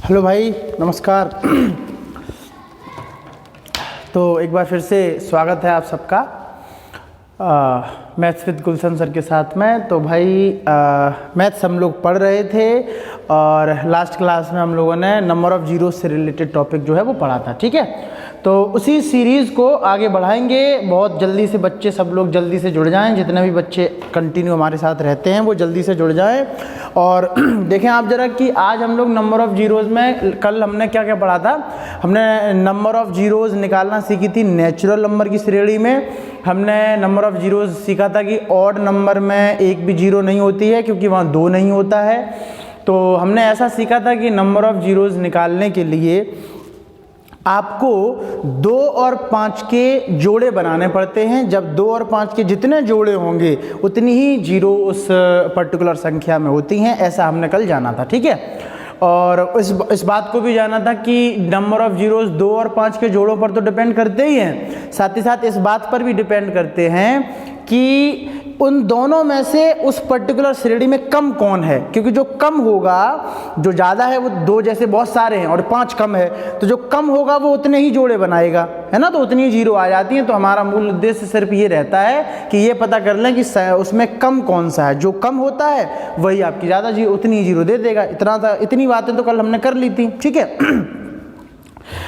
Hello भाई, नमस्कार। तो एक बार फिर से स्वागत है आप सबका मैथ्स विद गुलशन सर के साथ में। तो भाई मैथ्स हम लोग पढ़ रहे थे और लास्ट क्लास में हम लोगों ने नंबर ऑफ़ जीरो से रिलेटेड टॉपिक जो है वो पढ़ा था, ठीक है। तो उसी सीरीज़ को आगे बढ़ाएंगे। बहुत जल्दी से बच्चे सब लोग जल्दी से जुड़ जाएं, जितने भी बच्चे कंटिन्यू हमारे साथ रहते हैं वो जल्दी से जुड़ जाएं। और देखें आप ज़रा कि आज हम लोग नंबर ऑफ़ जीरोज़ में, कल हमने क्या क्या पढ़ा था। हमने नंबर ऑफ़ जीरोज़ निकालना सीखी थी नेचुरल नंबर की श्रेणी में। हमने नंबर ऑफ़ जीरोज़ सीखा था कि ऑड नंबर में एक भी जीरो नहीं होती है क्योंकि वहाँ दो नहीं होता है। तो हमने ऐसा सीखा था कि नंबर ऑफ़ जीरोज़ निकालने के लिए आपको 2 और 5 के जोड़े बनाने पड़ते हैं। जब 2 और 5 के जितने जोड़े होंगे उतनी ही जीरो उस पर्टिकुलर संख्या में होती हैं, ऐसा हमने कल जाना था, ठीक है। और इस बात को भी जाना था कि नंबर ऑफ़ जीरोज़ 2 और 5 के जोड़ों पर तो डिपेंड करते ही हैं, साथ ही साथ इस बात पर भी डिपेंड करते हैं कि उन दोनों में से उस पर्टिकुलर श्रेणी में कम कौन है। क्योंकि जो कम होगा, जो ज़्यादा है वो 2 जैसे बहुत सारे हैं और 5 कम है, तो जो कम होगा वो उतने ही जोड़े बनाएगा, है ना। तो उतनी ही जीरो आ जाती हैं। तो हमारा मूल उद्देश्य सिर्फ ये रहता है कि ये पता कर लें कि उसमें कम कौन सा है। जो कम होता है वही आपकी ज़्यादा जीरो, उतनी ही जीरो दे देगा। इतनी बातें तो कल हमने कर ली थी, ठीक है।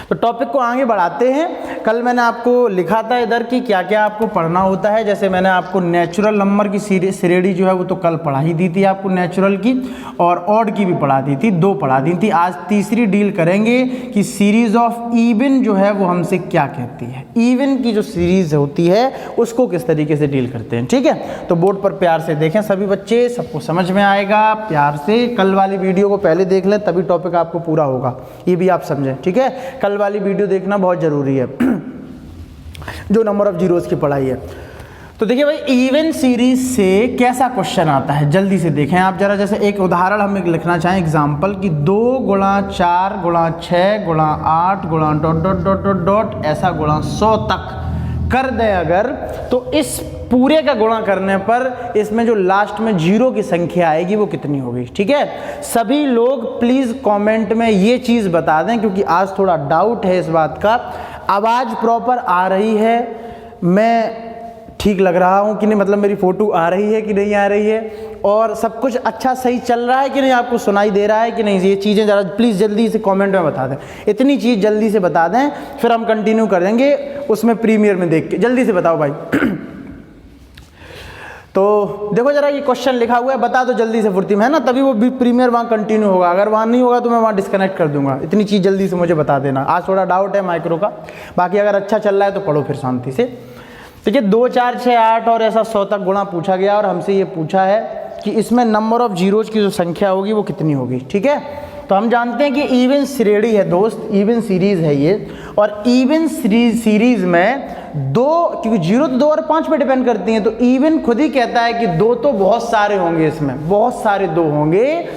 तो टॉपिक को आगे बढ़ाते हैं। कल मैंने आपको लिखा था इधर कि क्या क्या आपको पढ़ना होता है। जैसे मैंने आपको नेचुरल नंबर की श्रेणी जो है वो तो कल पढ़ा ही दी थी आपको, नेचुरल की, और ऑड की भी पढ़ा दी थी, 2 पढ़ा दी थी। आज तीसरी डील करेंगे कि सीरीज ऑफ इवन जो है वो हमसे क्या कहती है। इवन की जो सीरीज होती है उसको किस तरीके से डील करते हैं, ठीक है। तो बोर्ड पर प्यार से देखें सभी बच्चे, सबको समझ में आएगा। प्यार से कल वाली वीडियो को पहले देख लें, तभी टॉपिक आपको पूरा होगा, ये भी आप समझें, ठीक है। कल वाली वीडियो देखना बहुत ज़रूरी है जो नंबर ऑफ जीरोज़ की पढ़ाई है। तो देखिए भाई, इवन सीरीज से कैसा क्वेश्चन आता है जल्दी से देखें आप जरा। जैसे एक उदाहरण हम एक लिखना चाहें, एग्जाम्पल कि 2 गुणा 4 गुणा 6 गुणा 8 गुणा dot dot dot dot dot ऐसा गुणा 100 तक कर दें अगर, तो इस पूरे का गुणा करने पर इसमें जो लास्ट में जीरो की संख्या आएगी वो कितनी होगी, ठीक है। सभी लोग प्लीज़ कमेंट में ये चीज़ बता दें, क्योंकि आज थोड़ा डाउट है इस बात का। आवाज़ प्रॉपर आ रही है, मैं ठीक लग रहा हूँ कि नहीं, मतलब मेरी फ़ोटो आ रही है कि नहीं आ रही है, और सब कुछ अच्छा सही चल रहा है कि नहीं, आपको सुनाई दे रहा है कि नहीं, ये चीज़ें ज़रा प्लीज़ जल्दी से कमेंट में बता दें। इतनी चीज़ जल्दी से बता दें, फिर हम कंटिन्यू कर देंगे उसमें प्रीमियर में देख के। जल्दी से बताओ भाई। तो देखो जरा, ये क्वेश्चन लिखा हुआ है, बता दो जल्दी से फुर्ती में, है ना, तभी वो भी प्रीमियर वहाँ कंटिन्यू होगा। अगर वहाँ नहीं होगा तो मैं वहाँ डिस्कनेक्ट कर दूंगा। इतनी चीज़ जल्दी से मुझे बता देना। आज थोड़ा डाउट है माइक्रो का, बाकी अगर अच्छा चल रहा है तो पढ़ो फिर शांति से। देखिए 2 4 6 8 और ऐसा 100 तक गुणा पूछा गया, और हमसे ये पूछा है कि इसमें नंबर ऑफ जीरोज़ की जो संख्या होगी वो कितनी होगी, ठीक है। तो हम जानते हैं कि इवन श्रेणी है दोस्त, इवन सीरीज़ है ये, और इवन सीरीज़ में 2, क्योंकि 0 तो 2 और 5 पे डिपेंड करती हैं, तो इवन खुद ही कहता है कि 2 तो बहुत सारे होंगे, इसमें बहुत सारे 2 होंगे,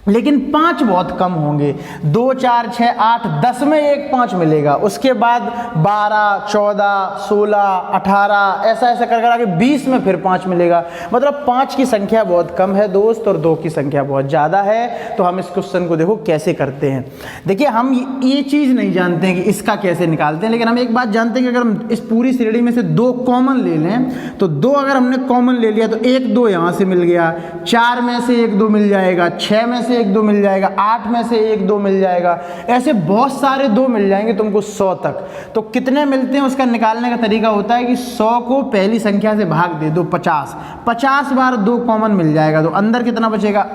लेकिन 5 बहुत कम होंगे। 2 4 6 8 10 में एक 5 मिलेगा, उसके बाद 12 14 16 18 ऐसा ऐसा कर आगे 20 में फिर 5 मिलेगा। मतलब 5 की संख्या बहुत कम है दोस्त, और 2 की संख्या बहुत ज़्यादा है। तो हम इस क्वेश्चन को देखो कैसे करते हैं। देखिए हम ये चीज़ नहीं जानते हैं कि इसका कैसे निकालते हैं, लेकिन हम एक बात जानते हैं कि अगर हम इस पूरी श्रेणी में से 2 कॉमन ले लें, तो 2 अगर हमने कॉमन ले लिया तो 1 2 यहाँ से मिल गया, 4 में से 1 2 मिल जाएगा, 6 में से 1 2 मिल जाएगा, 8 में से 1 2 मिल जाएगा, ऐसे बहुत सारे 2 मिल जाएंगे तुमको 100 तक। तो कितने मिलते हैं उसका निकालने का तरीका होता है कि 100 को पहली संख्या से भाग दे दो 50 बार 2 कॉमन मिल जाएगा, तो अंदर कितना बचेगा।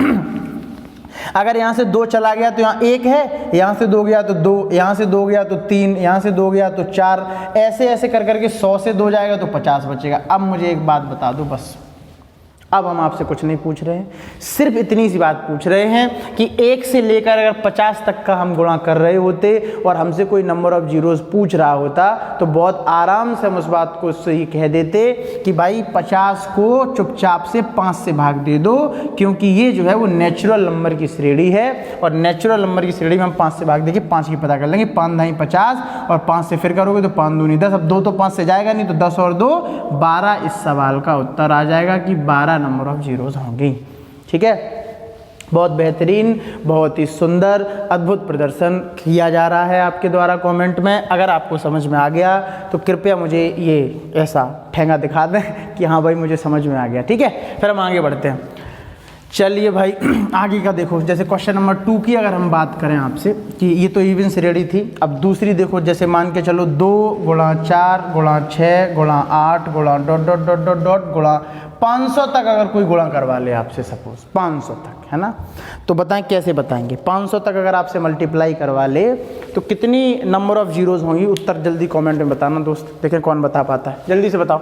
अगर यहाँ से 2 चला गया तो यहाँ 1 है, यहाँ से 2 गया तो 2, यहाँ से 2 गया तो 3, यहाँ से 2 गया तो 4, ऐसे ऐसे कर करके 100 से 2 जाएगा तो 50 बचेगा। अब मुझे एक बात बता दो बस, अब हम आपसे कुछ नहीं पूछ रहे हैं, सिर्फ इतनी सी बात पूछ रहे हैं कि 1 से लेकर अगर 50 तक का हम गुणा कर रहे होते और हमसे कोई नंबर ऑफ जीरोज़ पूछ रहा होता तो बहुत आराम से हम उस बात को उससे ही कह देते कि भाई 50 को चुपचाप से 5 से भाग दे दो, क्योंकि ये जो है वो नेचुरल नंबर की श्रेणी है, और नेचुरल नंबर की श्रेणी में हम 5 से भाग देंगे, 5 की पता कर लेंगे, 5 नहीं 50, और 5 से फिर करोगे तो 5 दूनी 10। अब 2 तो 5 से जाएगा नहीं, तो 10 और 2 12। इस सवाल का उत्तर आ जाएगा कि 12 नंबर ऑफ जीरोज़ होंगी, ठीक है। बहुत बेहतरीन, बहुत ही सुंदर, अद्भुत प्रदर्शन किया जा रहा है आपके द्वारा कमेंट में। अगर आपको समझ में आ गया तो कृपया मुझे ये ऐसा ठेंगा दिखा दें कि हाँ भाई मुझे समझ में आ गया। ठीक है, फिर हम आगे बढ़ते हैं। चलिए भाई आगे का देखो, जैसे क्वेश्चन नंबर 2 की अगर हम बात करें आपसे कि ये तो इवन श्रेणी थी। अब दूसरी देखो, जैसे मान के चलो 2 गुणा 4 गुणा 6 गुणा 8 गुणा dot dot dot dot dot गुणा 500 तक अगर कोई गुणा करवा ले आपसे, सपोज 500 तक, है ना, तो बताएं कैसे बताएंगे। 500 तक अगर आपसे मल्टीप्लाई करवा ले तो कितनी नंबर ऑफ जीरोज होंगी? उत्तर जल्दी कमेंट में बताना दोस्त, देखें कौन बता पाता है। जल्दी से बताओ,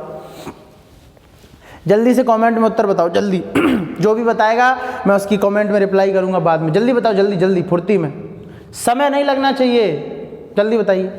जल्दी से कमेंट में उत्तर बताओ जल्दी। जो भी बताएगा मैं उसकी कमेंट में रिप्लाई करूंगा बाद में। जल्दी बताओ, जल्दी जल्दी, फुर्ती में, समय नहीं लगना चाहिए, जल्दी बताइए।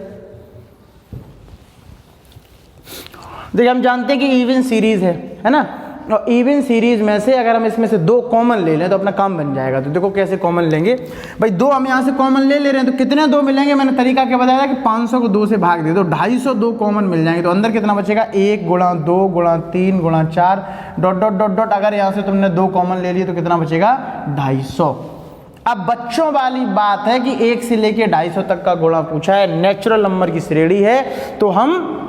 देखिए हम जानते हैं कि इवन सीरीज है ना, और इवन सीरीज में से अगर हम इसमें से 2 कॉमन ले लें तो अपना काम बन जाएगा। तो देखो कैसे कॉमन लेंगे भाई, 2 हम यहाँ से कॉमन ले ले रहे हैं तो कितने 2 मिलेंगे? मैंने तरीका क्या बताया था कि 500 को 2 से भाग दे दो, 250 2 कॉमन मिल जाएंगे। तो अंदर कितना बचेगा? 1 गुणा 2 गुणा 3 गुणा 4 डॉट डॉट डॉट डॉट। अगर यहाँ से तुमने 2 कॉमन ले लिए तो कितना बचेगा? 250। अब बच्चों वाली बात है कि 1 से लेके 250 तक का गुणा पूछा है, नेचुरल नंबर की श्रेणी है, तो हम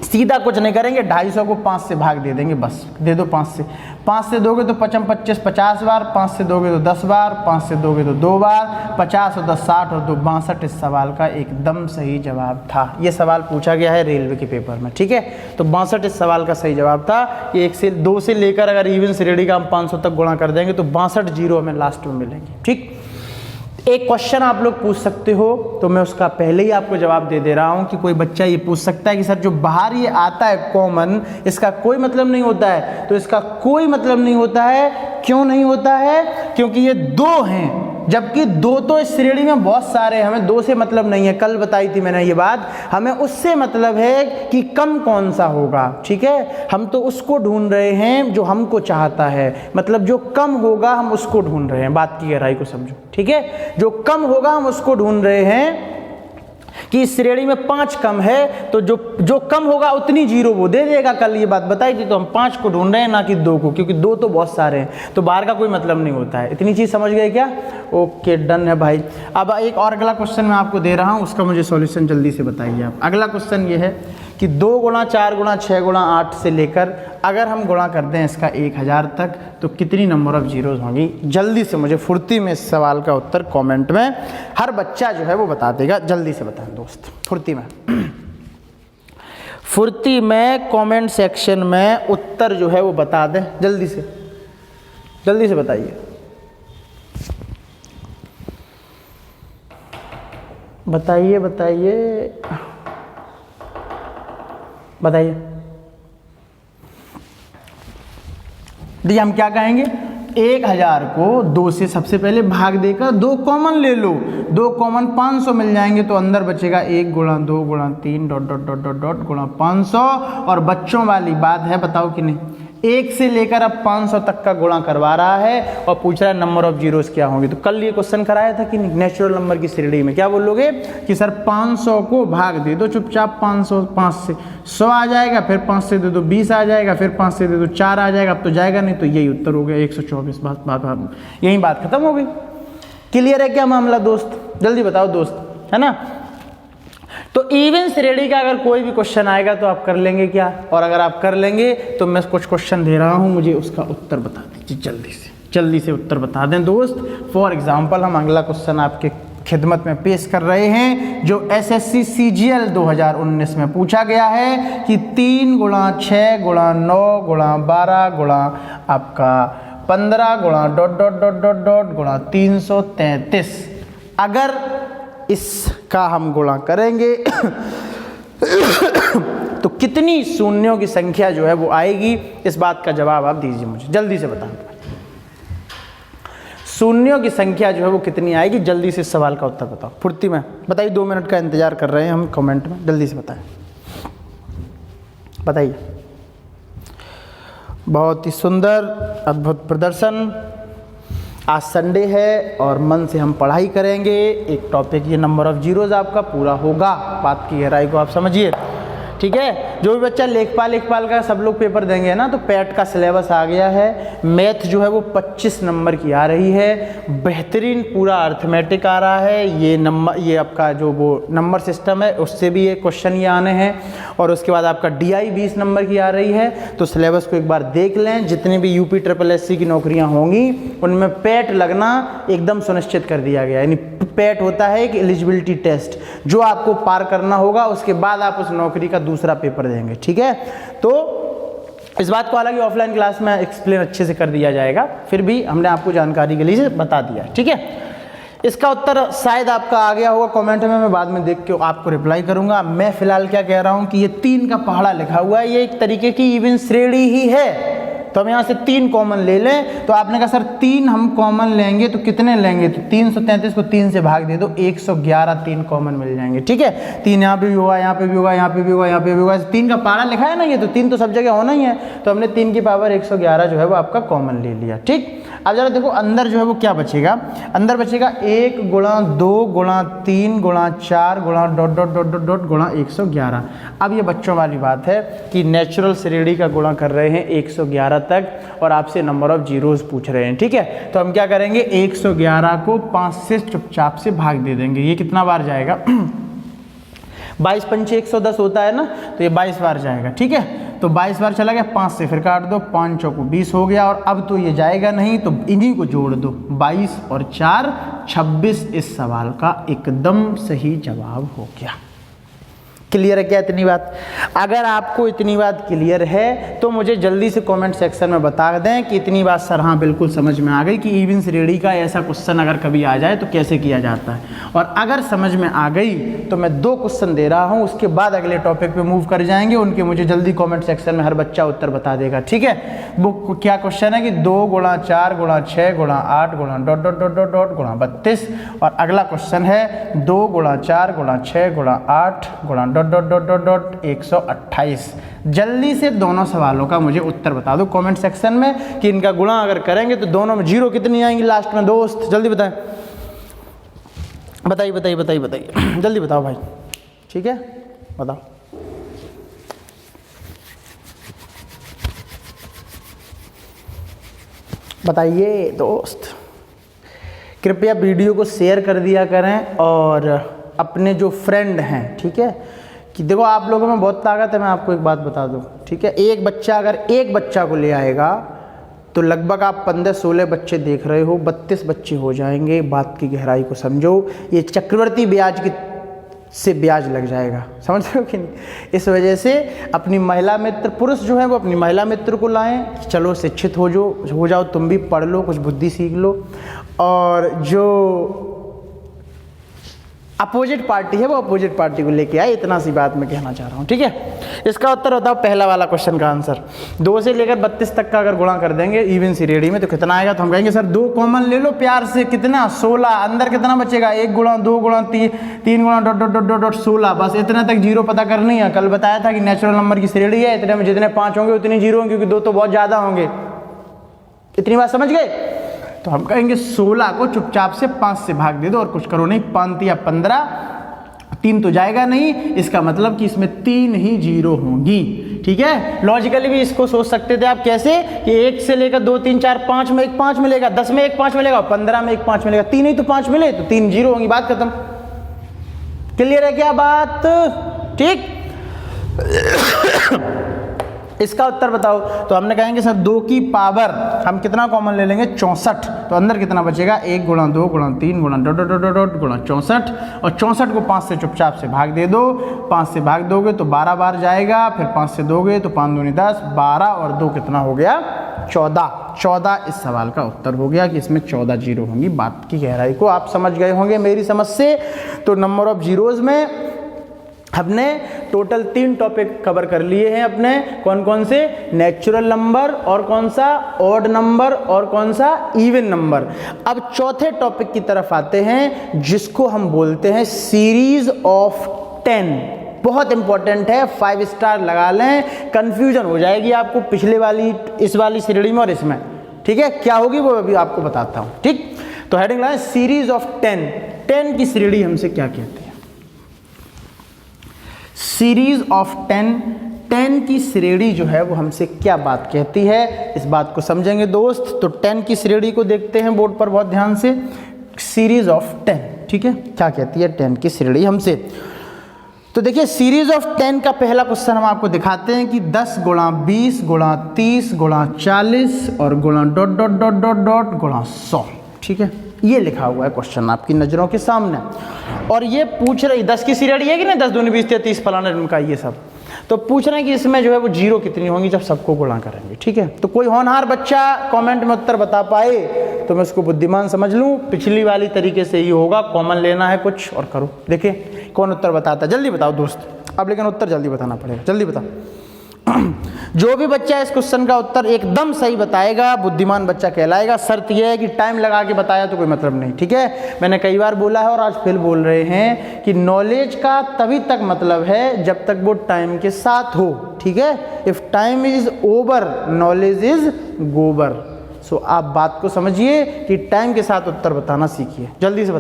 सीधा कुछ नहीं करेंगे, 250 को 5 से भाग दे देंगे, बस दे दो 5 से दोगे तो 5 25 50 बार, 5 से दोगे तो 10 बार, 5 से दोगे तो 2 बार, 50 और 10 60 और 2 62 इस सवाल का एकदम सही जवाब था। ये सवाल पूछा गया है रेलवे के पेपर में, ठीक है, तो 62 इस सवाल का सही जवाब था। 1 से 2 से लेकर अगर इवन श्रेणी का हम 500 तक गुणा कर देंगे तो 62 जीरो हमें लास्ट में मिलेंगे। ठीक, एक क्वेश्चन आप लोग पूछ सकते हो तो मैं उसका पहले ही आपको जवाब दे रहा हूं कि कोई बच्चा ये पूछ सकता है कि सर जो बाहर ये आता है कॉमन, इसका कोई मतलब नहीं होता है। तो इसका कोई मतलब नहीं होता है, क्यों नहीं होता है? क्योंकि ये 2 हैं, जबकि 2 तो इस श्रेणी में बहुत सारे हैं, हमें 2 से मतलब नहीं है। कल बताई थी मैंने ये बात, हमें उससे मतलब है कि कम कौन सा होगा। ठीक है, हम तो उसको ढूंढ रहे हैं जो हमको चाहता है, मतलब जो कम होगा हम उसको ढूंढ रहे हैं। बात की गहराई को समझो, ठीक है, जो कम होगा हम उसको ढूंढ रहे हैं कि इस श्रेणी में 5 कम है, तो जो कम होगा उतनी जीरो वो दे देगा। कल ये बात बताई थी, तो हम 5 को ढूंढ रहे हैं ना कि 2 को, क्योंकि 2 तो बहुत सारे हैं, तो बाहर का कोई मतलब नहीं होता है। इतनी चीज समझ गए क्या? ओके, डन है भाई। अब एक और अगला क्वेश्चन मैं आपको दे रहा हूं, उसका मुझे सॉल्यूशन जल्दी से बताइए आप। अगला क्वेश्चन ये है कि 2 गुणा 4 गुणा 6 गुणा 8 से लेकर अगर हम गुणा करते हैं इसका 1000 तक तो कितनी नंबर ऑफ जीरोज होंगी? जल्दी से मुझे फुर्ती में इस सवाल का उत्तर कमेंट में हर बच्चा जो है वो बता देगा। जल्दी से बताएं दोस्त, फुर्ती में फुर्ती में कमेंट सेक्शन में उत्तर जो है वो बता दें, जल्दी से बताइए। बताइए बताइए बताइए। देखिए हम क्या कहेंगे, 1000 को 2 से सबसे पहले भाग देकर 2 कॉमन ले लो, 2 कॉमन 500 मिल जाएंगे, तो अंदर बचेगा 1 गुणा 2 गुणा 3 dot dot dot dot dot गुणा 500। और बच्चों वाली बात है, बताओ कि नहीं, 1 से लेकर अब 500 तक का गुणा करवा रहा है और पूछ रहा है नंबर ऑफ जीरोस क्या होंगे। तो कल ये क्वेश्चन कराया था कि नहीं, नेचुरल नंबर की श्रेणी में क्या बोलोगे कि सर 500 को भाग दे दो चुपचाप, 500 5 से 100 आ जाएगा, फिर 5 से दे दो 20 आ जाएगा, फिर 5 से दे दो 4 आ जाएगा। अब तो जाएगा नहीं, तो यही उत्तर हो गया 124। बात यही बात खत्म हो गई। क्लियर है क्या मामला दोस्त? जल्दी बताओ दोस्त, है ना। तो इवन श्रेणी का अगर कोई भी क्वेश्चन आएगा तो आप कर लेंगे क्या, और अगर आप कर लेंगे तो मैं कुछ क्वेश्चन दे रहा हूं, मुझे उसका उत्तर बता दीजिए जल्दी से उत्तर बता दें दोस्त। फॉर एग्जांपल हम अगला क्वेश्चन आपके खिदमत में पेश कर रहे हैं जो एसएससी सीजीएल 2019 में पूछा गया है कि 3 गुणा 6 गुणा 9 गुणा 12 गुणा आपका 15 गुणा dot dot dot dot dot गुणा 333, अगर इसका हम गुणा करेंगे तो कितनी शून्यों की संख्या जो है वो आएगी? इस बात का जवाब आप दीजिए मुझे, जल्दी से बताएं। शून्यों की संख्या जो है वो कितनी आएगी? जल्दी से इस सवाल का उत्तर बताओ, फुर्ती में बताइए। 2 मिनट का इंतजार कर रहे हैं हम कमेंट में, जल्दी से बताइए। बहुत ही सुंदर अद्भुत प्रदर्शन। आज संडे है और मन से हम पढ़ाई करेंगे। एक टॉपिक ये नंबर ऑफ जीरोज आपका पूरा होगा, बात की गहराई को आप समझिए, ठीक है। जो भी बच्चा लेखपाल का सब लोग पेपर देंगे ना, तो पैट का सिलेबस आ गया है। मैथ जो है वो 25 नंबर की आ रही है, बेहतरीन पूरा अर्थमेटिक आ रहा है। ये आपका जो वो नंबर सिस्टम है उससे भी ये क्वेश्चन ये आने हैं। और उसके बाद आपका DI 20 नंबर की आ रही है। तो सिलेबस को एक बार देख लें। जितनी भी UPSSC की नौकरियां होंगी उनमें पैट लगना एकदम सुनिश्चित कर दिया गया है। यानी पैट होता है एक एलिजिबिलिटी टेस्ट जो आपको पार करना होगा, उसके बाद आप उस नौकरी का दूसरा पेपर देंगे। ठीक है, तो इस बात को हालांकि ऑफलाइन क्लास में एक्सप्लेन अच्छे से कर दिया जाएगा, फिर भी हमने आपको जानकारी के लिए बता दिया। ठीक है, इसका उत्तर शायद आपका आ गया होगा कमेंट में, मैं बाद में देख के आपको रिप्लाई करूंगा। मैं फिलहाल क्या कह रहा हूं कि ये 3 का पहाड़ा लिखा हुआ है, ये एक तरीके की इवन श्रेणी ही है। तो हम यहाँ से 3 कॉमन ले लें। तो आपने कहा सर 3 हम कॉमन लेंगे तो कितने लेंगे, तो 333 को 3 से भाग दे दो, 111 3 कॉमन मिल जाएंगे। ठीक है, 3 यहाँ पे भी होगा, यहाँ पे भी होगा, यहाँ पे भी होगा, यहाँ पे भी होगा। 3 का पहाड़ा लिखा है ना, ये तो 3 तो सब जगह होना ही है। तो हमने 3 की पावर 111 जो है वो आपका कॉमन ले लिया। ठीक, अब जरा देखो अंदर जो है वो क्या बचेगा। अंदर बचेगा 1 गुणा 2 गुणा 3 गुणा 4 गुणा dot dot dot dot dot गुणा 111। अब ये बच्चों वाली बात है कि नेचुरल श्रेणी का गुणा कर रहे हैं 111 तक, और आपसे नंबर ऑफ जीरोस पूछ रहे हैं। ठीक है, तो हम क्या करेंगे, 111 को 5 से चुपचाप से भाग दे देंगे। ये कितना बार जाएगा 22 पंचे 110 होता है ना, तो ये 22 बार जाएगा। ठीक है, तो 22 बार चला गया, 5 से फिर काट दो, 5 चौको 20 हो गया। और अब तो ये जाएगा नहीं, तो इन्हीं को जोड़ दो, 22 और 4 26 इस सवाल का एकदम सही जवाब हो गया। क्लियर है क्या इतनी बात? अगर आपको इतनी बात क्लियर है तो मुझे जल्दी से कमेंट सेक्शन में बता दें कि इतनी बात सर हाँ बिल्कुल समझ में आ गई, कि इवन श्रेणी का ऐसा क्वेश्चन अगर कभी आ जाए तो कैसे किया जाता है। और अगर समझ में आ गई तो मैं 2 क्वेश्चन दे रहा हूँ, उसके बाद अगले टॉपिक पे मूव कर जाएंगे। उनके मुझे जल्दी कॉमेंट सेक्शन में हर बच्चा उत्तर बता देगा। ठीक है, वो क्या क्वेश्चन है कि 2 गुणा 4 गुणा 6 गुणा 8 गुणा dot dot dot dot dot गुणा 32। और अगला क्वेश्चन है 2 गुणा 4 गुणा 6 गुणा 8 गुणा dot dot dot dot dot 128। जल्दी से दोनों सवालों का मुझे उत्तर बता दो कमेंट सेक्शन में कि इनका गुणा अगर करेंगे तो दोनों में जीरो कितनी आएंगी लास्ट में। दोस्त जल्दी बताएं, बताइए बताइए बताइए बताइए, जल्दी बताओ भाई। ठीक है, बताओ। बताइए दोस्त, कृपया वीडियो को शेयर कर दिया करें और अपने जो फ्रेंड हैं, ठीक है, कि देखो आप लोगों में बहुत ताकत है। मैं आपको एक बात बता दूं, ठीक है, एक बच्चा अगर एक बच्चा को ले आएगा तो लगभग आप 15-16 बच्चे देख रहे हो, 32 बच्चे हो जाएंगे। बात की गहराई को समझो, ये चक्रवर्ती ब्याज की से ब्याज लग जाएगा, समझ रहे हो कि नहीं। इस वजह से अपनी महिला मित्र, पुरुष जो है वो अपनी महिला मित्र को लाएं, चलो शिक्षित हो जाओ, तुम भी पढ़ लो, कुछ बुद्धि सीख लो। और जो अपोजिट पार्टी है वो अपोजिट पार्टी को लेके आए, इतना सी बात मैं कहना चाह रहा हूँ। ठीक है, इसका उत्तर बताओ पहला वाला क्वेश्चन का आंसर। 2 से लेकर 32 तक का अगर गुणा कर देंगे इवन श्रेणी में तो कितना आएगा, तो हम कहेंगे सर 2 कॉमन ले लो प्यार से, कितना 16। अंदर कितना बचेगा, 1 गुणा 2 गुणा 3 गुणा डॉट डॉट डॉट डॉट 16। बस इतना तक जीरो पता करनी है। कल बताया था कि नेचुरल नंबर की श्रेणी है, इतने में जितने 5 होंगे उतने जीरो होंगे, क्योंकि 2 तो बहुत ज़्यादा होंगे। इतनी बात समझ गए? तो हम कहेंगे 16 को चुपचाप से 5 से भाग दे दो और कुछ करो नहीं, 5 या 15, 3 तो जाएगा नहीं, इसका मतलब कि इसमें 3 ही जीरो होंगी। ठीक है, लॉजिकली भी इसको सोच सकते थे आप कैसे, कि 1 से लेकर 2 3 4 5 में 1 5 मिलेगा, 10 में 1 5 मिलेगा, 15 में 1 5 मिलेगा, 3 ही तो 5 मिले तो 3 जीरो होंगी, बात खत्म। क्लियर है क्या बात? ठीक, इसका उत्तर बताओ। तो हमने कहेंगे सर 2 की पावर हम कितना कॉमन ले लेंगे, 64। तो अंदर कितना बचेगा, 1 गुणा 2 गुणा 3 गुणा डॉट डॉट डॉट डॉट गुणा 64। और 64 को 5 से चुपचाप से भाग दे दो, 5 से भाग दोगे तो 12 बार जाएगा, फिर 5 से दोगे तो 5 दूनी 10, 12 और 2 कितना हो गया, 14। 14 इस सवाल का उत्तर हो गया कि इसमें 14 जीरो होंगी। बात की गहराई को आप समझ गए होंगे मेरी समझ से। तो नंबर ऑफ जीरोज में हमने टोटल 3 टॉपिक कवर कर लिए हैं अपने। कौन कौन से, नेचुरल नंबर, और कौन सा ऑड नंबर, और कौन सा इवन नंबर। अब चौथे टॉपिक की तरफ आते हैं जिसको हम बोलते हैं सीरीज ऑफ 10। बहुत इंपॉर्टेंट है, 5 स्टार लगा लें, कंफ्यूजन हो जाएगी आपको पिछले वाली, इस वाली श्रेणी में और इसमें। ठीक है, क्या होगी वो अभी आपको बताता हूं। ठीक, तो हेडिंग लगाएं सीरीज ऑफ 10। 10 की श्रेणी हमसे क्या कहते हैं, सीरीज ऑफ 10। 10 की श्रेणी जो है वो हमसे क्या बात कहती है, इस बात को समझेंगे दोस्त। तो 10 की श्रेणी को देखते हैं बोर्ड पर बहुत ध्यान से, सीरीज ऑफ 10, ठीक है, क्या कहती है 10 की श्रेणी हमसे। तो देखिए सीरीज ऑफ 10 का पहला क्वेश्चन हम आपको दिखाते हैं कि 10 गुणा 20 गुणा 30 गुणा 40 और गुणा dot dot dot dot dot गुणा 100, ठीक है, ये लिखा हुआ है क्वेश्चन आपकी नज़रों के सामने। और ये पूछ रही 10 की श्रेणी है कि नहीं, 10 दूनी 20 30 फलाना इनका ये सब, तो पूछ रहे हैं कि इसमें जो है वो जीरो कितनी होंगी जब सबको गुणा करेंगे, ठीक है। तो कोई होनहार बच्चा कमेंट में उत्तर बता पाए तो मैं उसको बुद्धिमान समझ लूँ। पिछली वाली तरीके से ही होगा, कॉमन लेना है कुछ और करो। देखिए कौन उत्तर बताता है, जल्दी बताओ दोस्त, अब लेकिन उत्तर जल्दी बताना पड़ेगा, जल्दी बताओ। जो भी बच्चा इस क्वेश्चन का उत्तर एकदम सही बताएगा बुद्धिमान बच्चा कहलाएगा। शर्त यह है कि टाइम लगा के बताया तो कोई मतलब नहीं, ठीक है। मैंने कई बार बोला है और आज फिर बोल रहे हैं कि नॉलेज का तभी तक मतलब है जब तक वो टाइम के साथ हो, ठीक है। If time is over knowledge is गोबर। सो आप बात को समझिए कि टाइम के साथ उत्तर बताना सीखिए। जल्दी से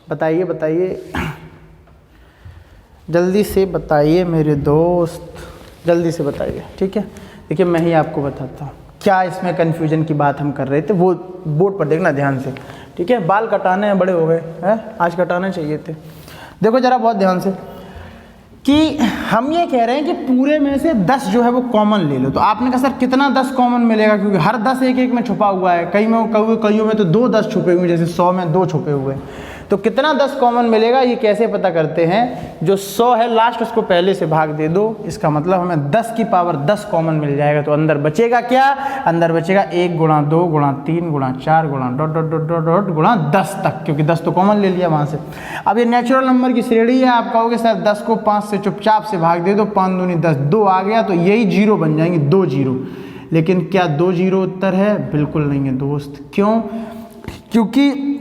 बताइए बताइए जल्दी से बताइए मेरे दोस्त, जल्दी से बताइए, ठीक है। देखिए मैं ही आपको बताता हूँ क्या इसमें कन्फ्यूजन की बात हम कर रहे थे, वो बोर्ड पर देखना ध्यान से, ठीक है। बाल कटाने हैं, बड़े हो गए हैं, आज कटाने चाहिए थे। देखो जरा बहुत ध्यान से कि हम ये कह रहे हैं कि पूरे में से 10 जो है वो कॉमन ले लो। तो आपने कहा सर कितना 10 कॉमन मिलेगा, क्योंकि हर 10 एक एक में छुपा हुआ है, कईयों में तो 2 10 छुपे हुए, जैसे 100 में 2 छुपे हुए। तो कितना 10 कॉमन मिलेगा ये कैसे पता करते हैं, जो 100 है लास्ट उसको पहले से भाग दे दो, इसका मतलब हमें 10 की पावर 10 कॉमन मिल जाएगा। तो अंदर बचेगा क्या, अंदर बचेगा 1 गुणा 2 गुणा 3 गुणा 4 गुणा dot dot dot dot dot गुणा 10 तक, क्योंकि 10 तो कॉमन ले लिया वहाँ से। अब ये नेचुरल नंबर की श्रेणी है, आप कहोगे सर 10 को 5 से चुपचाप से भाग दे दो, 5 दूनी 10, 2 आ गया तो यही जीरो बन जाएंगे, 2 जीरो। लेकिन क्या 2 जीरो उत्तर है, बिल्कुल नहीं है दोस्त। क्यों, क्योंकि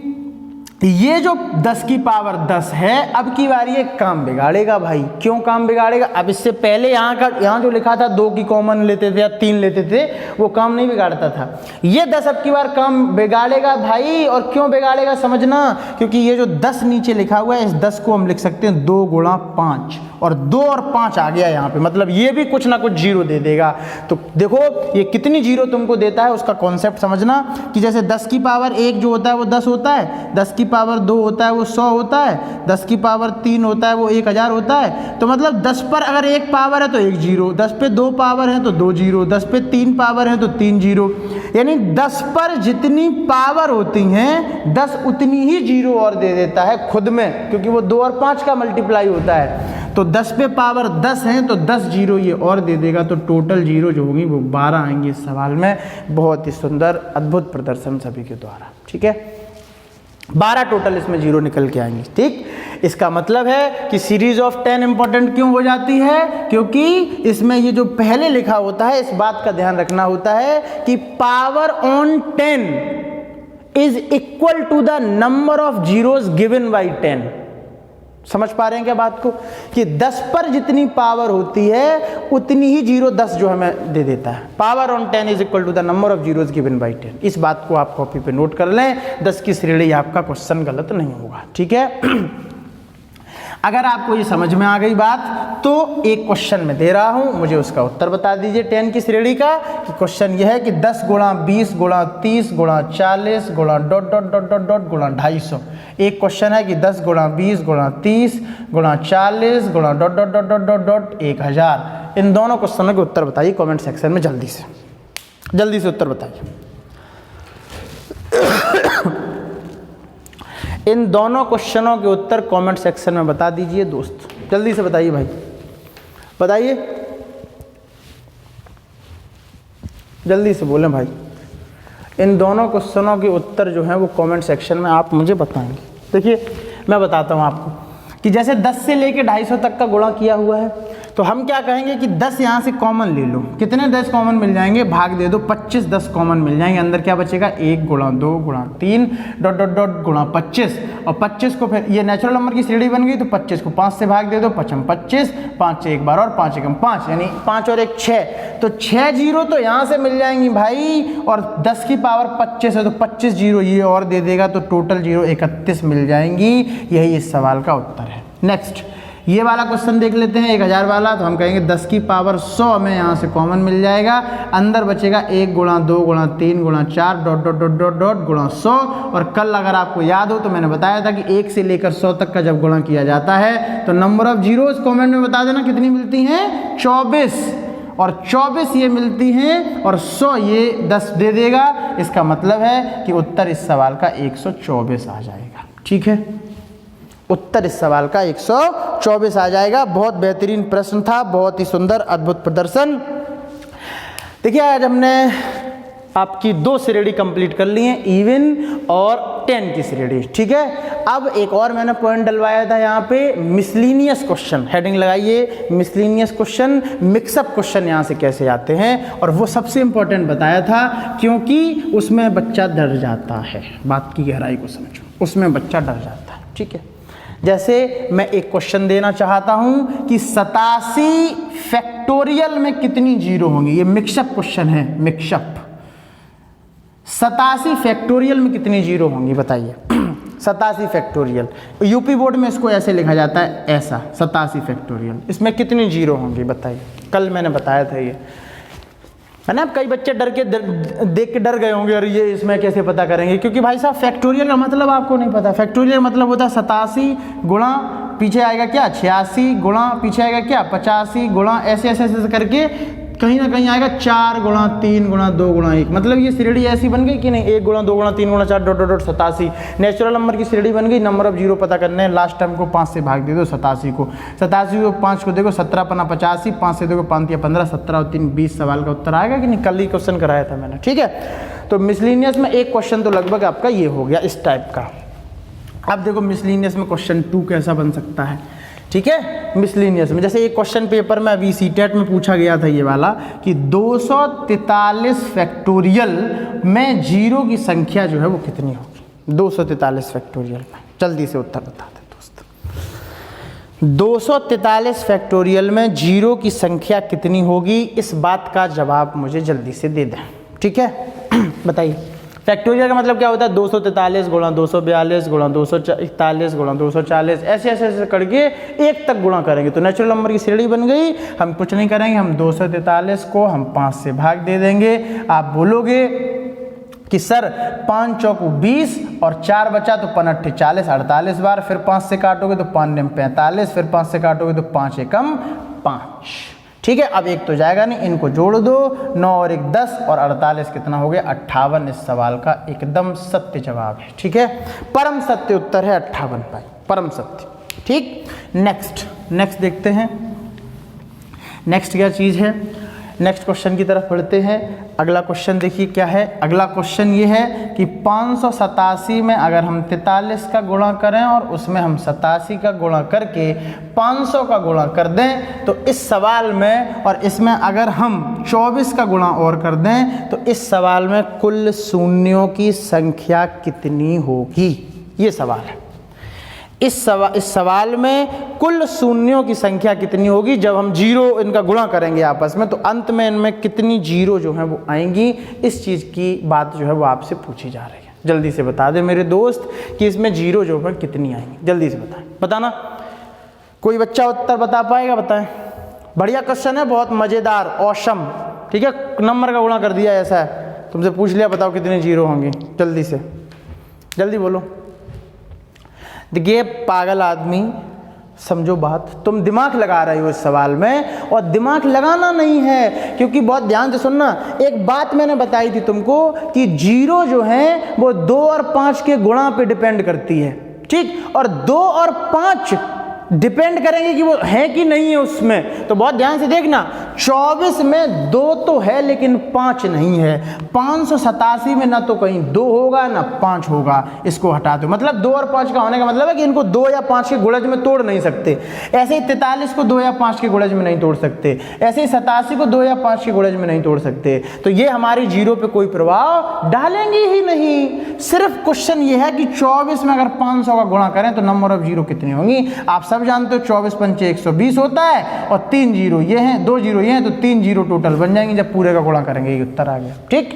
ये जो 10 की पावर 10 है अब की बार ये काम बिगाड़ेगा भाई। क्यों काम बिगाड़ेगा, अब इससे पहले यहाँ जो लिखा था 2 की कॉमन लेते थे या 3 लेते थे, वो काम नहीं बिगाड़ता था। ये 10 अब की बार काम बिगाड़ेगा भाई। और क्यों बिगाड़ेगा समझना, क्योंकि ये जो 10 नीचे लिखा हुआ है, इस 10 को हम लिख सकते हैं 2 गुणा 5, और 2 और 5 आ गया यहाँ पे, मतलब ये भी कुछ ना कुछ जीरो दे देगा। तो देखो ये कितनी जीरो तुमको देता है उसका कॉन्सेप्ट समझना, कि जैसे 10 की पावर 1 जो होता है वो 10 होता है, 10 की पावर 2 होता है वो 100 होता है, 10 की पावर 3 होता है वो 1000 होता है। तो मतलब 10 पर अगर 1 पावर है तो 1 जीरो, 10 पे 2 पावर है तो 2 जीरो, 10 पे 3 पावर है तो 3 जीरो। यानी 10 पर जितनी पावर होती हैं 10 उतनी ही जीरो और दे देता है खुद में, क्योंकि वो 2 और 5 का मल्टीप्लाई होता है। तो 10 पे पावर 10 है तो 10 जीरो ये और दे देगा, तो टोटल जीरो जो होंगी वो 12 आएंगी इस सवाल में। बहुत ही सुंदर अद्भुत प्रदर्शन सभी के द्वारा, ठीक है। 12 टोटल इसमें जीरो निकल के आएंगे, ठीक। इसका मतलब है कि सीरीज ऑफ 10 इंपॉर्टेंट क्यों हो जाती है, क्योंकि इसमें ये जो पहले लिखा होता है इस बात का ध्यान रखना होता है कि power on 10 is equal to the number of zeros given by 10। समझ पा रहे हैं क्या बात को, कि 10 पर जितनी पावर होती है उतनी ही जीरो 10 जो हमें दे देता है। Power on 10 is equal to the number of zeros given by 10। इस बात को आप कॉपी पे नोट कर लें, 10 की श्रेणी आपका क्वेश्चन गलत नहीं होगा, ठीक है। अगर आपको ये समझ में आ गई बात तो एक क्वेश्चन मैं दे रहा हूं, मुझे उसका उत्तर बता दीजिए 10 की श्रेणी का। कि क्वेश्चन यह है कि 10 गुणा 20 गुणा 30 गुणा 40 गुणा dot dot dot dot dot गुणा 250। एक क्वेश्चन है कि 10 गुणा 20 गुणा 30 गुणा 40 गुणा dot dot dot dot dot dot 1000। इन दोनों क्वेश्चनों के उत्तर बताइए कमेंट सेक्शन में, जल्दी से उत्तर बताइए। इन दोनों क्वेश्चनों के उत्तर कमेंट सेक्शन में बता दीजिए दोस्त, जल्दी से बताइए भाई, बताइए जल्दी से बोलें भाई। इन दोनों क्वेश्चनों के उत्तर जो हैं वो कमेंट सेक्शन में आप मुझे बताएंगे। देखिए मैं बताता हूँ आपको कि जैसे 10 से लेके 250 तक का गुणा किया हुआ है, तो हम क्या कहेंगे कि 10 यहाँ से कॉमन ले लो। कितने 10 कॉमन मिल जाएंगे, भाग दे दो, 25 10 कॉमन मिल जाएंगे। अंदर क्या बचेगा, 1 गुणा 2 गुणा 3 डॉट डॉट डॉट गुणा 25। और 25 को फिर ये नेचुरल नंबर की श्रेणी बन गई, तो 25 को 5 से भाग दे दो, 5 25, 5 से 1 12 और 5 1 5, यानी 5 और 1 6। तो 6 जीरो तो यहाँ से मिल जाएंगी भाई, और 10 की पावर 25 है तो 25 जीरो ये और दे देगा, तो टोटल जीरो 31 मिल जाएंगी। यही इस सवाल का उत्तर है। नेक्स्ट ये वाला क्वेश्चन देख लेते हैं 1000 वाला, तो हम कहेंगे 10 की पावर 100 हमें यहाँ से कॉमन मिल जाएगा, अंदर बचेगा 1 गुणा 2 गुणा 3 गुणा 4 dot dot dot dot dot गुणा 100। और कल अगर आपको याद हो तो मैंने बताया था कि 1 से लेकर 100 तक का जब गुणा किया जाता है तो नंबर ऑफ जीरोस कॉमेंट में बता देना कितनी मिलती हैं, 24, और 24 ये मिलती हैं और 100 ये 10 दे देगा। इसका मतलब है कि उत्तर इस सवाल का 124 आ जाएगा। ठीक है, उत्तर इस सवाल का 124 आ जाएगा। बहुत बेहतरीन प्रश्न था, बहुत ही सुंदर अद्भुत प्रदर्शन। देखिए आज हमने आपकी 2 श्रेणी कंप्लीट कर ली हैं, इवन और 10 की श्रेणी। ठीक है, अब एक और मैंने पॉइंट डलवाया था यहाँ पे, मिसलिनियस क्वेश्चन, हेडिंग लगाइए मिसलिनियस क्वेश्चन, मिक्सअप क्वेश्चन यहाँ से कैसे आते हैं, और वो सबसे इंपॉर्टेंट बताया था क्योंकि उसमें बच्चा डर जाता है। बात की गहराई को समझो, उसमें बच्चा डर जाता है। ठीक है, जैसे मैं एक क्वेश्चन देना चाहता हूं कि 87 फैक्टोरियल में कितनी जीरो होंगी, ये मिक्सअप क्वेश्चन है, मिक्सअप। 87 फैक्टोरियल में कितनी जीरो होंगी बताइए। 87 फैक्टोरियल, यूपी बोर्ड में इसको ऐसे लिखा जाता है, ऐसा 87 फैक्टोरियल, इसमें कितनी जीरो होंगी बताइए। कल मैंने बताया था ये, है ना। कई बच्चे डर के देख के डर गए होंगे, और ये इसमें कैसे पता करेंगे, क्योंकि भाई साहब फैक्टोरियल का मतलब आपको नहीं पता। फैक्टोरियल मतलब होता है 87 गुणा पीछे आएगा क्या 86 गुणा पीछे आएगा क्या 85 गुणा ऐसे ऐसे ऐसे करके कहीं ना कहीं आएगा 4 गुणा 3 गुणा 2 गुणा 1। मतलब ये श्रेणी ऐसी बन गई कि नहीं, 1 गुणा 2 गुणा 3 गुणा 4 dot dot dot 87 natural number की श्रेणी बन गई। नंबर ऑफ जीरो पता करने हैं, लास्ट टर्म को 5 से भाग दे दो 87 को, 87 को 5 को देखो 17 पना 85, 5 से देखो 5 या 15, 17 और 3 20 सवाल का उत्तर आएगा कि नहीं। कल ही क्वेश्चन कराया था मैंने। ठीक है, तो मिसलिनियस में एक क्वेश्चन तो लगभग आपका ये हो गया इस टाइप का। अब देखो मिसलिनियस में क्वेश्चन 2 कैसा बन सकता है। ठीक है, मिसलिनियस में जैसे एक क्वेश्चन पेपर में अभी सीटेट में पूछा गया था ये वाला कि 243 फैक्टोरियल में जीरो की संख्या जो है वो कितनी होगी। 243 फैक्टोरियल में जल्दी से उत्तर बता दे दोस्त। 243 फैक्टोरियल में जीरो की संख्या कितनी होगी, इस बात का जवाब मुझे जल्दी से दे दें। ठीक है, बताइए। फैक्टोरियल का मतलब क्या होता है, 243 गुणा 242 गुणा 241 गुणा 240 ऐसे ऐसे ऐसे करके 1 तक गुणा करेंगे तो नेचुरल नंबर की श्रेणी बन गई। हम कुछ नहीं करेंगे, हम 243 को हम 5 से भाग दे देंगे। आप बोलोगे कि सर 5 चौको 20 और 4 बचा तो 5 40 48 बार, फिर 5 से काटोगे तो 5 45, फिर 5 से काटोगे तो 5 एकम 5। ठीक है, अब एक तो जाएगा नहीं, इनको जोड़ दो, 9 और 1 10 और 48 कितना हो गया 58। इस सवाल का एकदम सत्य जवाब है। ठीक है, परम सत्य उत्तर है 58 भाई, परम सत्य। ठीक, नेक्स्ट देखते हैं। नेक्स्ट क्या चीज़ है, नेक्स्ट क्वेश्चन की तरफ बढ़ते हैं। अगला क्वेश्चन देखिए क्या है। अगला क्वेश्चन ये है कि 587 में अगर हम 43 का गुणा करें और उसमें हम 87 का गुणा करके 500 का गुणा कर दें तो इस सवाल में, और इसमें अगर हम 24 का गुणा और कर दें तो इस सवाल में कुल शून्यों की संख्या कितनी होगी, ये सवाल है। इस सवाल में कुल शून्यों की संख्या कितनी होगी जब हम जीरो इनका गुणा करेंगे आपस में, तो अंत में इनमें कितनी जीरो जो है वो आएंगी, इस चीज़ की बात जो है वो आपसे पूछी जा रही है। जल्दी से बता दे मेरे दोस्त कि इसमें जीरो जो है कितनी आएंगी, जल्दी से बताना। कोई बच्चा उत्तर बता पाएगा, बताएं। बढ़िया क्वेश्चन है, बहुत मज़ेदार, ऑसम। ठीक है, नंबर का गुणा कर दिया, ऐसा है, तुमसे पूछ लिया, बताओ कितनी जीरो होंगी, जल्दी से जल्दी बोलो। देखिए पागल आदमी, समझो बात, तुम दिमाग लगा रहे हो इस सवाल में, और दिमाग लगाना नहीं है, क्योंकि बहुत ध्यान से सुनना। एक बात मैंने बताई थी तुमको कि जीरो जो है वो 2 और 5 के गुणा पे डिपेंड करती है। ठीक, और 2 और 5 डिपेंड करेंगे कि वो है कि नहीं है उसमें। तो बहुत ध्यान से देखना, 24 में 2 तो है लेकिन 5 नहीं है। 587 में ना तो कहीं 2 होगा ना 5 होगा, इसको हटा दो। मतलब 2 और 5 का होने का मतलब है कि इनको 2 या 5 के गुणज में तोड़ नहीं सकते। ऐसे ही 43 को 2 या 5 के गुणज में नहीं तोड़ सकते, ऐसे ही 87 को 2 या 5 के गुणज में नहीं तोड़ सकते। तो ये हमारी जीरो पे कोई प्रभाव डालेंगे ही नहीं। सिर्फ क्वेश्चन ये है कि 24 में अगर 500 का गुणा करें तो नंबर ऑफ जीरो कितनी होंगी। आप सब जानते हो 24 पंचे 120 होता है, और 3 जीरो ये हैं, 2 जीरो ये हैं, तो 3 जीरो टोटल बन जाएंगे जब पूरे का गुणा करेंगे। ये उत्तर आ गया। ठीक,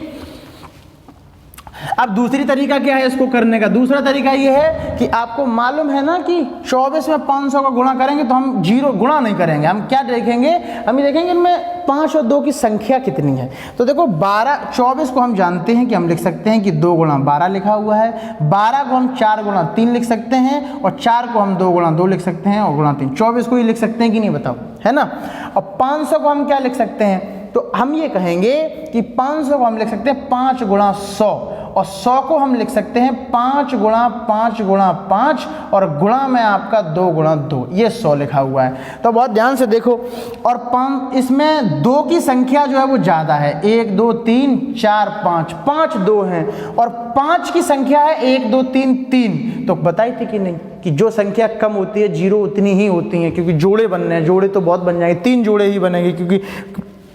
अब दूसरी तरीका क्या है इसको करने का? दूसरा तरीका ये है कि आपको मालूम है ना कि 24 में 500 का गुणा करेंगे तो हम 0 गुणा नहीं करेंगे, हम क्या देखेंगे, हम ये देखेंगे इनमें 5 और 2 की संख्या कितनी है। तो देखो 24 को हम जानते हैं कि हम लिख सकते हैं कि 2 गुणा 12 लिखा हुआ है, 12 को हम 4 गुणा 3 लिख सकते हैं, और 4 को हम 2 गुणा 2 लिख सकते हैं, और गुणा 3, 24 को ही लिख सकते हैं कि नहीं बताओ, है ना। और 500 को हम क्या लिख सकते हैं, तो हम ये कहेंगे कि 500 को हम लिख सकते हैं 5 गुणा 100, और 100 को हम लिख सकते हैं 5 गुणा 5 गुणा 5, और गुणा में आपका 2 गुणा 2, ये 100 लिखा हुआ है। तो बहुत ध्यान से देखो, और 5 इसमें 2 की संख्या जो है वो ज़्यादा है, 1 2 3 4 5, 5 2 हैं, और 5 की संख्या है 1 2 3 3। तो बताई थी कि नहीं कि जो संख्या कम होती है 0 उतनी ही होती हैं, क्योंकि जोड़े बनने हैं, जोड़े तो बहुत बन जाएंगे, 3 जोड़े ही बनेंगे, क्योंकि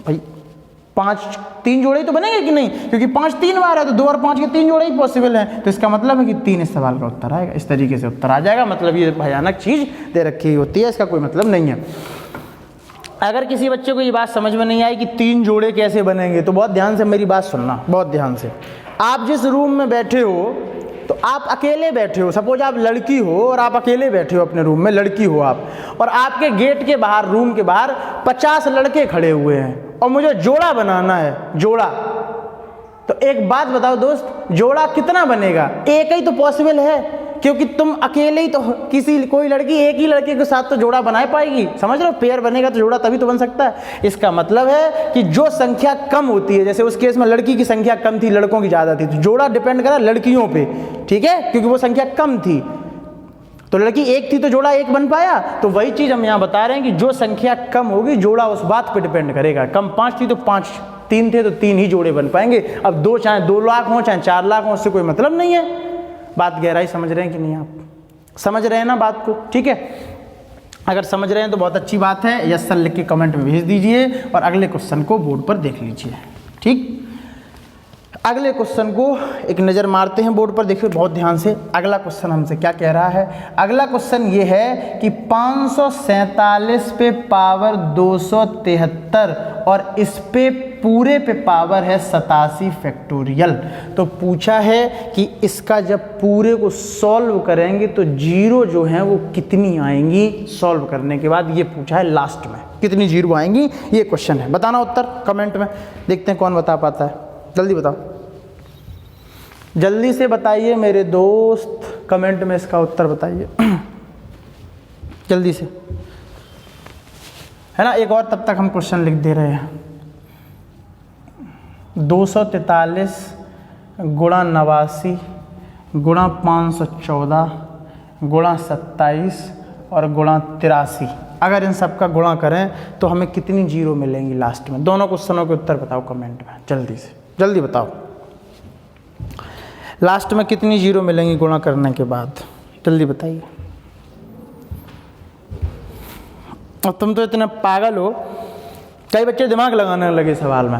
भाई 3 जोड़े ही तो बनेंगे कि नहीं, क्योंकि 5 3 बार है, तो 2 और 5 के 3 जोड़े ही पॉसिबल हैं। तो इसका मतलब है कि 3 इस सवाल का उत्तर आएगा, इस तरीके से उत्तर आ जाएगा। मतलब ये भयानक चीज़ दे रखी होती है, इसका कोई मतलब नहीं है। अगर किसी बच्चे को ये बात समझ में नहीं आई कि 3 जोड़े कैसे बनेंगे, तो बहुत ध्यान से मेरी बात सुनना, बहुत ध्यान से। आप जिस रूम में बैठे हो, तो आप अकेले बैठे हो, सपोज आप लड़की हो और आप अकेले बैठे हो अपने रूम में, लड़की हो आप, और आपके गेट के बाहर, रूम के बाहर 50 लड़के खड़े हुए हैं, और मुझे जोड़ा बनाना है, जोड़ा। तो एक बात बताओ दोस्त, जोड़ा कितना बनेगा? एक ही तो पॉसिबल है, क्योंकि तुम अकेले ही तो, कोई लड़की एक ही लड़के के साथ तो जोड़ा बना पाएगी, समझ रहे हो। पेयर बनेगा तो जोड़ा तभी तो बन सकता है। इसका मतलब है कि जो संख्या कम होती है, जैसे उस केस में लड़की की संख्या कम थी, लड़कों की ज़्यादा थी, तो जोड़ा डिपेंड करा लड़कियों पे, ठीक है, क्योंकि वो संख्या कम थी। तो लड़की एक थी तो जोड़ा एक बन पाया। तो वही चीज़ हम यहाँ बता रहे हैं कि जो संख्या कम होगी, जोड़ा उस बात पर डिपेंड करेगा। कम 5 थी तो 5, 3 थे तो 3 ही जोड़े बन पाएंगे। अब 2 चाहे 2 लाख हों चाहे 4 लाख हों, उससे कोई मतलब नहीं है। बात गहराई समझ रहे हैं कि नहीं? आप समझ रहे हैं ना बात को? ठीक है, अगर समझ रहे हैं तो बहुत अच्छी बात है। यस सर लिख के कमेंट में भेज दीजिए, और अगले क्वेश्चन को बोर्ड पर देख लीजिए। ठीक, अगले क्वेश्चन को एक नज़र मारते हैं बोर्ड पर, देखिए बहुत ध्यान से। अगला क्वेश्चन हमसे क्या कह रहा है? अगला क्वेश्चन ये है कि 547 पे पावर 273 और इस पे पूरे पे पावर है 87 फैक्टोरियल। तो पूछा है कि इसका जब पूरे को सॉल्व करेंगे तो जीरो जो है वो कितनी आएंगी सॉल्व करने के बाद, ये पूछा है लास्ट में, कितनी जीरो आएंगी, ये क्वेश्चन है। बताना उत्तर कमेंट में, देखते हैं कौन बता पाता है। जल्दी बताओ, जल्दी से बताइए मेरे दोस्त, कमेंट में इसका उत्तर बताइए जल्दी से, है ना। एक और तब तक हम क्वेश्चन लिख दे रहे हैं। 243 गुणा 89 गुणा 514 गुणा 27 और गुणा 83, अगर इन सब का गुणा करें तो हमें कितनी जीरो मिलेंगी लास्ट में? दोनों क्वेश्चनों के उत्तर बताओ कमेंट में, जल्दी से, जल्दी बताओ। लास्ट में कितनी जीरो मिलेंगी गुणा करने के बाद, जल्दी बताइए। और तुम तो इतने पागल हो, कई बच्चे दिमाग लगाने लगे सवाल में,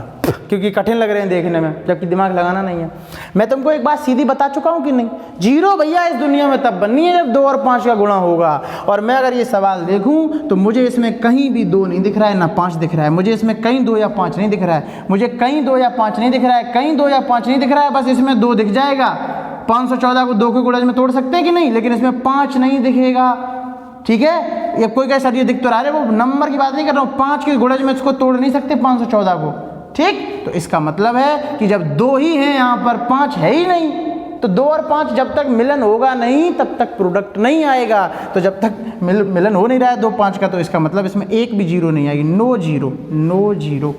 क्योंकि कठिन लग रहे हैं देखने में, जबकि दिमाग लगाना नहीं है। मैं तुमको एक बात सीधी बता चुका हूँ कि नहीं, जीरो भैया इस दुनिया में तब बननी है जब 2 और 5 का गुणा होगा। और मैं अगर ये सवाल देखूँ तो मुझे इसमें कहीं भी 2 नहीं दिख रहा है, ना 5 दिख रहा है, मुझे इसमें कहीं 2 या 5 नहीं दिख रहा है, मुझे कहीं 2 या 5 नहीं दिख रहा है, कहीं 2 या 5 नहीं दिख रहा है, बस इसमें 2 दिख जाएगा। 514 को 2 के गुणज में तोड़ सकते हैं कि नहीं, लेकिन इसमें 5 नहीं दिखेगा, ठीक है। ये कोई कैसा ये दिख तो रहा है, वो नंबर की बात नहीं कर रहा हूँ, 5 के गुणज में इसको तोड़ नहीं सकते 514 को, ठीक। तो इसका मतलब है कि जब 2 ही हैं यहाँ पर, 5 है ही नहीं, तो 2 और 5 जब तक मिलन होगा नहीं तब तक प्रोडक्ट नहीं आएगा। तो जब तक मिलन हो नहीं रहा है 2 5 का, तो इसका मतलब इसमें एक भी जीरो नहीं आएगी, नो जीरो, नो जीरो,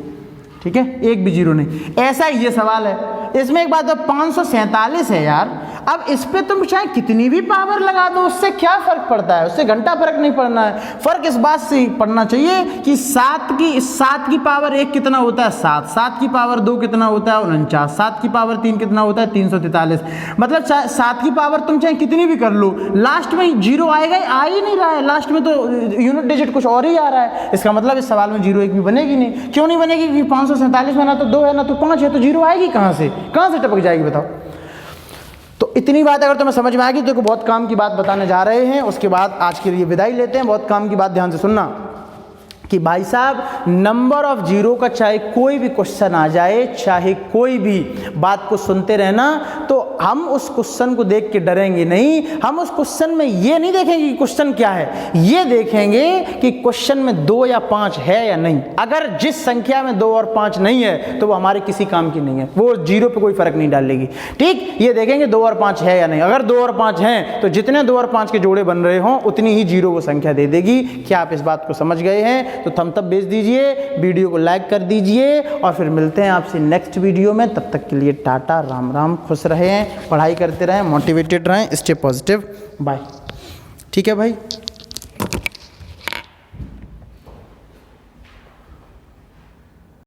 ठीक है, एक भी जीरो नहीं। ऐसा ही ये सवाल है। इसमें एक बात है, 547 है यार, अब इस पे तुम चाहे कितनी भी पावर लगा दो, उससे क्या फर्क पड़ता है? उससे घंटा फर्क नहीं पड़ना है। फर्क इस बात से पड़ना चाहिए कि 7 की पावर 1 कितना होता है 7, 7 की पावर 2 कितना होता है 49, 7 की पावर 3 कितना होता है 343। मतलब 7 की पावर तुम चाहे कितनी भी कर लो, लास्ट में जीरो आएगा, आ ही नहीं रहा है, लास्ट में तो यूनिट डिजिट कुछ और ही आ रहा है। इसका मतलब इस सवाल में जीरो एक भी बनेगी नहीं। क्यों नहीं बनेगी? क्योंकि 547 में ना तो 2 है ना तो 5 है, तो जीरो आएगी कहाँ से टपक जाएगी बताओ। तो इतनी बात अगर तुम्हें समझ में आ गई तो बहुत काम की बात बताने जा रहे हैं। उसके बाद आज के लिए विदाई लेते हैं। बहुत काम की बात ध्यान से सुनना कि भाई साहब, नंबर ऑफ जीरो का चाहे कोई भी क्वेश्चन आ जाए, चाहे कोई भी बात को सुनते रहना, तो हम उस क्वेश्चन को देख के डरेंगे नहीं, हम उस क्वेश्चन में ये नहीं देखेंगे कि क्वेश्चन क्या है, ये देखेंगे कि क्वेश्चन में 2 या 5 है या नहीं। अगर जिस संख्या में 2 और 5 नहीं है तो वो हमारे किसी काम की नहीं है, वो 0 पे कोई फर्क नहीं डालेगी। ठीक, ये देखेंगे 2 और 5 है या नहीं। अगर 2 और 5 हैं तो जितने 2 और 5 के जोड़े बन रहे हों उतनी ही 0 वो संख्या दे देगी। क्या आप इस बात को समझ गए हैं? तो थम्स अप भेज दीजिए, वीडियो को लाइक कर दीजिए और फिर मिलते हैं आपसे नेक्स्ट वीडियो में। तब तक के लिए टाटा, राम राम, खुश रहें, पढ़ाई करते रहें, मोटिवेटेड रहें, स्टे पॉजिटिव, बाय। ठीक है भाई।